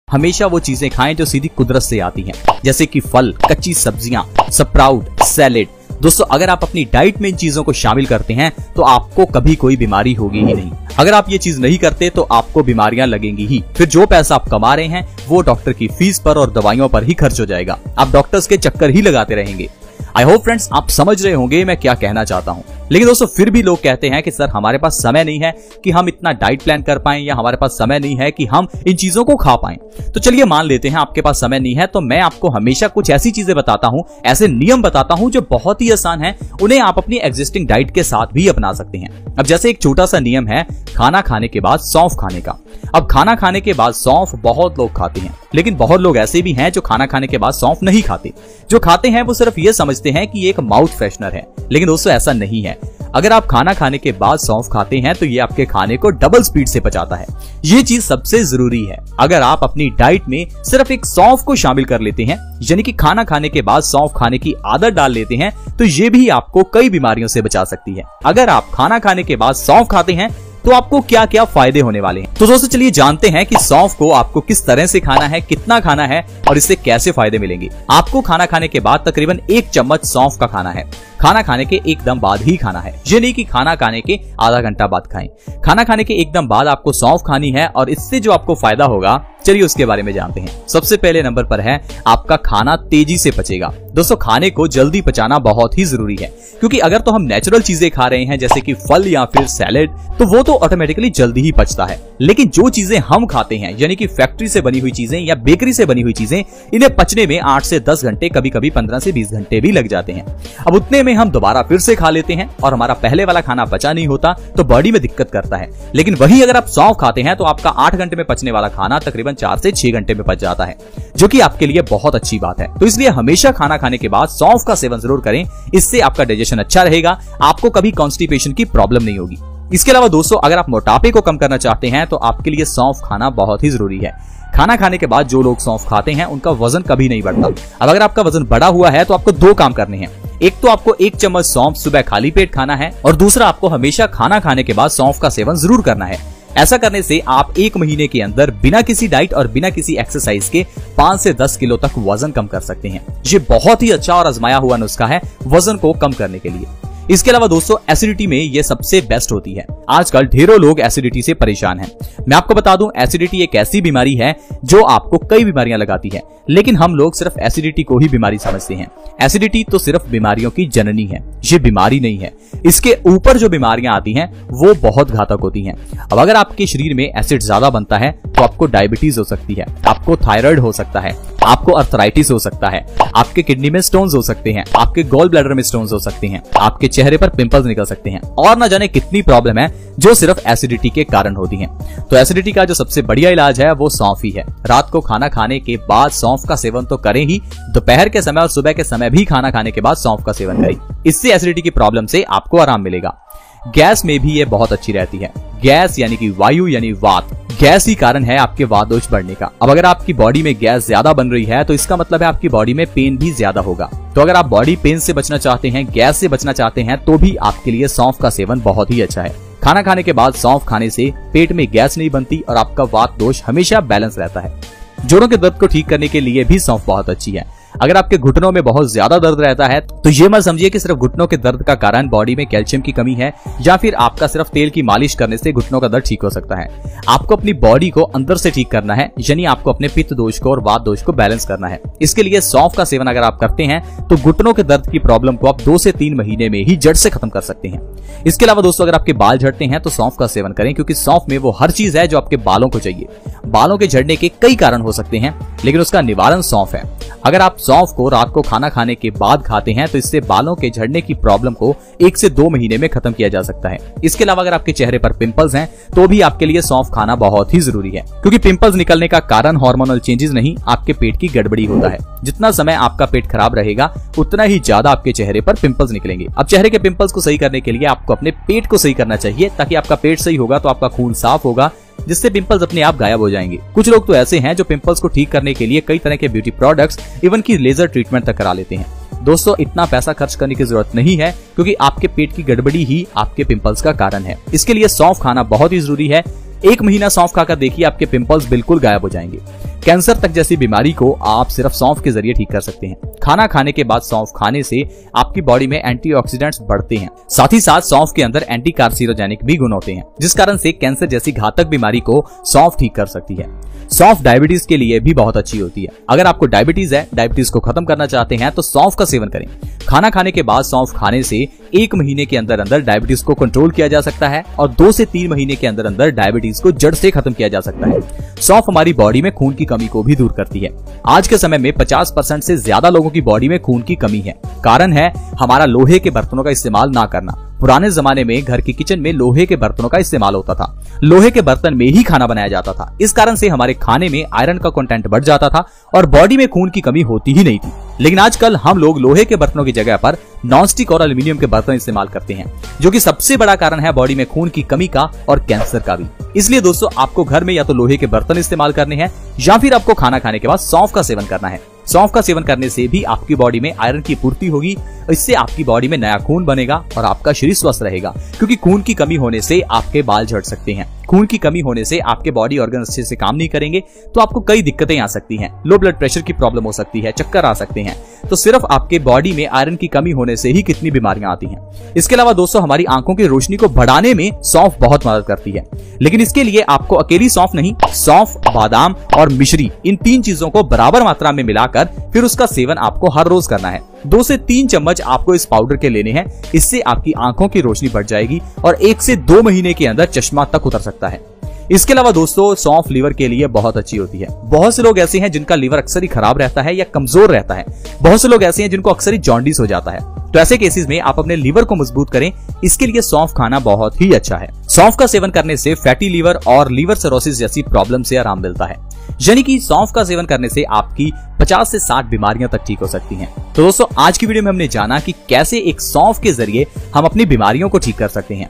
हमेशा वो चीजें खाएं जो सीधी कुदरत से आती हैं, जैसे कि फल, कच्ची सब्जियां, स्प्राउट, सैलेड। दोस्तों अगर आप अपनी डाइट में इन चीजों को शामिल करते हैं तो आपको कभी कोई बीमारी होगी ही नहीं। अगर आप ये चीज नहीं करते तो आपको बीमारियां लगेंगी ही। फिर जो पैसा आप कमा रहे हैं वो डॉक्टर की फीस पर और दवाइयों पर ही खर्च हो जाएगा। आप डॉक्टर्स के चक्कर ही लगाते रहेंगे। आई होप फ्रेंड्स आप समझ रहे होंगे मैं क्या कहना चाहता हूँ। लेकिन दोस्तों फिर भी लोग कहते हैं कि सर हमारे पास समय नहीं है कि हम इतना डाइट प्लान कर पाएं, या हमारे पास समय नहीं है कि हम इन चीजों को खा पाएं। तो चलिए मान लेते हैं आपके पास समय नहीं है, तो मैं आपको हमेशा कुछ ऐसी चीजें बताता हूं, ऐसे नियम बताता हूं जो बहुत ही आसान है, उन्हें आप अपनी एग्जिस्टिंग डाइट के साथ भी अपना सकते हैं। अब जैसे एक छोटा सा नियम है खाना खाने के बाद सौंफ खाने का। अब खाना खाने के बाद सौंफ बहुत लोग खाते हैं, लेकिन बहुत लोग ऐसे भी हैं जो खाना खाने के बाद सौंफ नहीं खाते। जो खाते हैं वो सिर्फ ये समझते हैं कि ये एक माउथ फ्रेशनर है, लेकिन दोस्तों ऐसा नहीं है। अगर आप खाना खाने के बाद सौंफ खाते हैं तो ये आपके खाने को डबल स्पीड से पचाता है। ये चीज सबसे जरूरी है। अगर आप अपनी डाइट में सिर्फ एक सौंफ को शामिल कर लेते हैं, यानी कि खाना खाने के बाद सौंफ खाने की आदत डाल लेते हैं, तो ये भी आपको कई बीमारियों से बचा सकती है। अगर आप खाना खाने के बाद सौंफ खाते हैं तो आपको क्या क्या फायदे होने वाले हैं। तो दोस्तों चलिए जानते हैं कि सौंफ को आपको किस तरह से खाना है, कितना खाना है और इससे कैसे फायदे मिलेंगे। आपको खाना खाने के बाद तकरीबन 1 चम्मच सौंफ का खाना है। खाना खाने के एकदम बाद ही खाना है, ये नहीं कि खाना खाने के आधा घंटा बाद खाएं। खाना खाने के एकदम बाद आपको सौंफ खानी है और इससे जो आपको फायदा होगा चलिए उसके बारे में जानते हैं। सबसे पहले नंबर पर है आपका खाना तेजी से पचेगा। दोस्तों खाने को जल्दी पचाना बहुत ही जरूरी है, क्योंकि अगर तो हम नेचुरल चीजें खा रहे हैं जैसे कि फल या फिर सैलेड, तो वो तो ऑटोमेटिकली जल्दी ही पचता है। लेकिन जो चीजें हम खाते हैं यानी कि फैक्ट्री से बनी हुई चीजें या बेकरी से बनी हुई चीजें, इन्हें पचने में 8 से 10 घंटे, कभी कभी 15 से 20 घंटे भी लग जाते हैं। अब उतने में हम दोबारा फिर से खा लेते हैं और हमारा पहले वाला खाना पचा नहीं होता तो बॉडी में दिक्कत करता है। लेकिन वही अगर आप सौंफ खाते हैं तो आपका 8 घंटे में पचने वाला खाना तकरीबन 4 से 6 घंटे में पच जाता है, जो कि आपके लिए बहुत अच्छी बात है। तो इसलिए हमेशा खाना खाने के बाद सौंफ का सेवन जरूर करें, इससे आपका डाइजेशन अच्छा रहेगा, आपको कभी कॉन्स्टिपेशन की प्रॉब्लम नहीं होगी। इसके अलावा दोस्तों अगर आप मोटापे को कम करना चाहते हैं तो आपके लिए सौंफ खाना बहुत ही जरूरी है। खाना खाने के बाद जो लोग सौंफ खाते हैं उनका वजन कभी नहीं बढ़ता। अब अगर आपका वजन बढ़ा हुआ है तो आपको 2 काम करने हैं। एक तो आपको 1 चम्मच सौंफ सुबह खाली पेट खाना है, और दूसरा आपको हमेशा खाना खाने के बाद सौंफ का सेवन जरूर करना है। ऐसा करने से आप 1 महीने के अंदर बिना किसी डाइट और बिना किसी एक्सरसाइज के 5 से 10 किलो तक वजन कम कर सकते हैं। ये बहुत ही अच्छा और आजमाया हुआ नुस्खा है वजन को कम करने के लिए। इसके अलावा दोस्तों एसिडिटी में ये सबसे बेस्ट होती है। आजकल ढेरों लोग एसिडिटी से परेशान हैं। मैं आपको बता दूं एसिडिटी एक ऐसी बीमारी है जो आपको कई बीमारियां लगाती है, लेकिन हम लोग सिर्फ एसिडिटी को ही बीमारी समझते हैं। एसिडिटी तो सिर्फ बीमारियों की जननी है, ये बीमारी नहीं है। इसके ऊपर जो बीमारियां आती हैं वो बहुत घातक होती हैं। अब अगर आपके शरीर में एसिड ज्यादा बनता है तो आपको डायबिटीज हो सकती है, आपको थायराइड हो सकता है, आपको अर्थराइटिस हो सकता है, आपके किडनी में स्टोन्स हो सकते हैं, आपके गॉल ब्लैडर में स्टोन्स हो सकते हैं, आपके चेहरे पर पिंपल्स निकल सकते हैं, और न जाने कितनी प्रॉब्लम है जो सिर्फ एसिडिटी के कारण होती हैं। तो एसिडिटी का जो सबसे बढ़िया इलाज है वो सौंफ ही है। रात को खाना खाने के बाद सौंफ का सेवन तो करें ही, दोपहर के समय और सुबह के समय भी खाना खाने के बाद सौंफ का सेवन करें। इससे एसिडिटी की प्रॉब्लम से आपको आराम मिलेगा। गैस में भी ये बहुत अच्छी रहती है। गैस यानी कि वायु यानी वात, गैस ही कारण है आपके वात दोष बढ़ने का। अब अगर आपकी बॉडी में गैस ज्यादा बन रही है तो इसका मतलब है आपकी बॉडी में पेन भी ज्यादा होगा। तो अगर आप बॉडी पेन से बचना चाहते हैं, गैस से बचना चाहते हैं, तो भी आपके लिए सौंफ का सेवन बहुत ही अच्छा है। खाना खाने के बाद सौंफ खाने से पेट में गैस नहीं बनती और आपका वात दोष हमेशा बैलेंस रहता है। जोड़ों के दर्द को ठीक करने के लिए भी सौंफ बहुत अच्छी है। अगर आपके घुटनों में बहुत ज्यादा दर्द रहता है तो ये मत समझिए कि सिर्फ घुटनों के दर्द का कारण बॉडी में कैल्शियम की कमी है, या फिर आपका सिर्फ तेल की मालिश करने से घुटनों का दर्द ठीक हो सकता है। आपको अपनी बॉडी को अंदर से ठीक करना है, यानी आपको अपने पित्त दोष को और वात दोष को बैलेंस करना है। इसके लिए सौंफ का सेवन अगर आप करते हैं तो घुटनों के दर्द की प्रॉब्लम को आप 2 से 3 महीने में ही जड़ से खत्म कर सकते हैं। इसके अलावा दोस्तों अगर आपके बाल झड़ते हैं तो सौंफ का सेवन करें, क्योंकि सौंफ में वो हर चीज है जो आपके बालों को चाहिए। बालों के झड़ने के कई कारण हो सकते हैं, लेकिन उसका निवारण सौंफ है। अगर आप सौंफ को रात को खाना खाने के बाद खाते हैं तो इससे बालों के झड़ने की प्रॉब्लम को 1 से 2 महीने में खत्म किया जा सकता है। इसके अलावा अगर आपके चेहरे पर पिंपल्स हैं तो भी आपके लिए सौंफ खाना बहुत ही जरूरी है, क्योंकि पिंपल्स निकलने का कारण हार्मोनल चेंजेस नहीं, आपके पेट की गड़बड़ी होता है। जितना समय आपका पेट खराब रहेगा उतना ही ज्यादा आपके चेहरे पर पिंपल्स निकलेंगे। अब चेहरे के पिंपल्स को सही करने के लिए आपको अपने पेट को सही करना चाहिए, ताकि आपका पेट सही होगा तो आपका खून साफ होगा, जिससे पिंपल्स अपने आप गायब हो जाएंगे। कुछ लोग तो ऐसे हैं जो पिंपल्स को ठीक करने के लिए कई तरह के ब्यूटी प्रोडक्ट्स, इवन की लेजर ट्रीटमेंट तक करा लेते हैं। दोस्तों इतना पैसा खर्च करने की जरूरत नहीं है, क्योंकि आपके पेट की गड़बड़ी ही आपके पिंपल्स का कारण है। इसके लिए सौंफ खाना बहुत ही जरूरी है। 1 महीना सौंफ खाकर देखिए, आपके पिंपल्स बिल्कुल गायब हो जाएंगे। कैंसर तक जैसी बीमारी को आप सिर्फ सौंफ के जरिए ठीक कर सकते हैं। खाना खाने के बाद सौंफ खाने से आपकी बॉडी में एंटीऑक्सीडेंट्स बढ़ते हैं। साथ ही साथ सौंफ के अंदर एंटी कार्सिनोजेनिक भी गुण होते हैं, जिस कारण से कैंसर जैसी घातक बीमारी को सौंफ ठीक कर सकती है। सौंफ डायबिटीज के लिए भी बहुत अच्छी होती है। अगर आपको डायबिटीज है, डायबिटीज को खत्म करना चाहते हैं तो सौंफ का सेवन करें। खाना खाने के बाद सौंफ खाने से 1 महीने के अंदर अंदर डायबिटीज को कंट्रोल किया जा सकता है और 2 से 3 महीने के अंदर अंदर डायबिटीज को जड़ से खत्म किया जा सकता है। सौंफ हमारी बॉडी में खून की कमी को भी दूर करती है। आज के समय में 50% से ज्यादा लोगों की बॉडी में खून की कमी है। कारण है हमारा लोहे के बर्तनों का इस्तेमाल ना करना। पुराने जमाने में घर के किचन में लोहे के बर्तनों का इस्तेमाल होता था। लोहे के बर्तन में ही खाना बनाया जाता था। इस कारण से हमारे खाने में आयरन का कंटेंट बढ़ जाता था और बॉडी में खून की कमी होती ही नहीं थी। लेकिन आजकल हम लोग लोहे के बर्तनों की जगह पर नॉनस्टिक और एल्यूमिनियम के बर्तन इस्तेमाल करते हैं, जो कि सबसे बड़ा कारण है बॉडी में खून की कमी का और कैंसर का भी। इसलिए दोस्तों, आपको घर में या तो लोहे के बर्तन इस्तेमाल करने हैं या फिर आपको खाना खाने के बाद सौंफ का सेवन करना है। सौंफ का सेवन करने से भी आपकी बॉडी में आयरन की पूर्ति होगी। इससे आपकी बॉडी में नया खून बनेगा और आपका शरीर स्वस्थ रहेगा, क्योंकि खून की कमी होने से आपके बाल झड़ सकते हैं। खून की कमी होने से आपके बॉडी ऑर्गन अच्छे से काम नहीं करेंगे तो आपको कई दिक्कतें आ सकती हैं। लो ब्लड प्रेशर की प्रॉब्लम हो सकती है, चक्कर आ सकते हैं। तो सिर्फ आपके बॉडी में आयरन की कमी होने से ही कितनी बीमारियां आती हैं। इसके अलावा दोस्तों, हमारी आंखों की रोशनी को बढ़ाने में सौंफ बहुत मदद करती है। लेकिन इसके लिए आपको अकेली सौंफ नहीं, सौंफ, बादाम और मिश्री, इन 3 चीजों को बराबर मात्रा में मिलाकर फिर उसका सेवन आपको हर रोज करना है। 2 से 3 चम्मच आपको इस पाउडर के लेने हैं। इससे आपकी आंखों की रोशनी बढ़ जाएगी और 1 से 2 महीने के अंदर चश्मा तक उतर सकता है। इसके अलावा दोस्तों, सौंफ लीवर के लिए बहुत अच्छी होती है। बहुत से लोग ऐसे हैं जिनका लीवर अक्सर ही खराब रहता है या कमजोर रहता है। बहुत से लोग ऐसे हैं जिनको अक्सर ही जॉन्डिस हो जाता है। तो ऐसे केसेस में आप अपने लीवर को मजबूत करें, इसके लिए सौंफ खाना बहुत ही अच्छा है। सौंफ का सेवन करने से फैटी लीवर और लीवर सिरोसिस जैसी प्रॉब्लम से आराम मिलता है। यानी कि सौंफ का सेवन करने से आपकी 50 से 60 बीमारियां तक ठीक हो सकती हैं। तो दोस्तों, आज की वीडियो में हमने जाना कि कैसे एक सौंफ के जरिए हम अपनी बीमारियों को ठीक कर सकते हैं।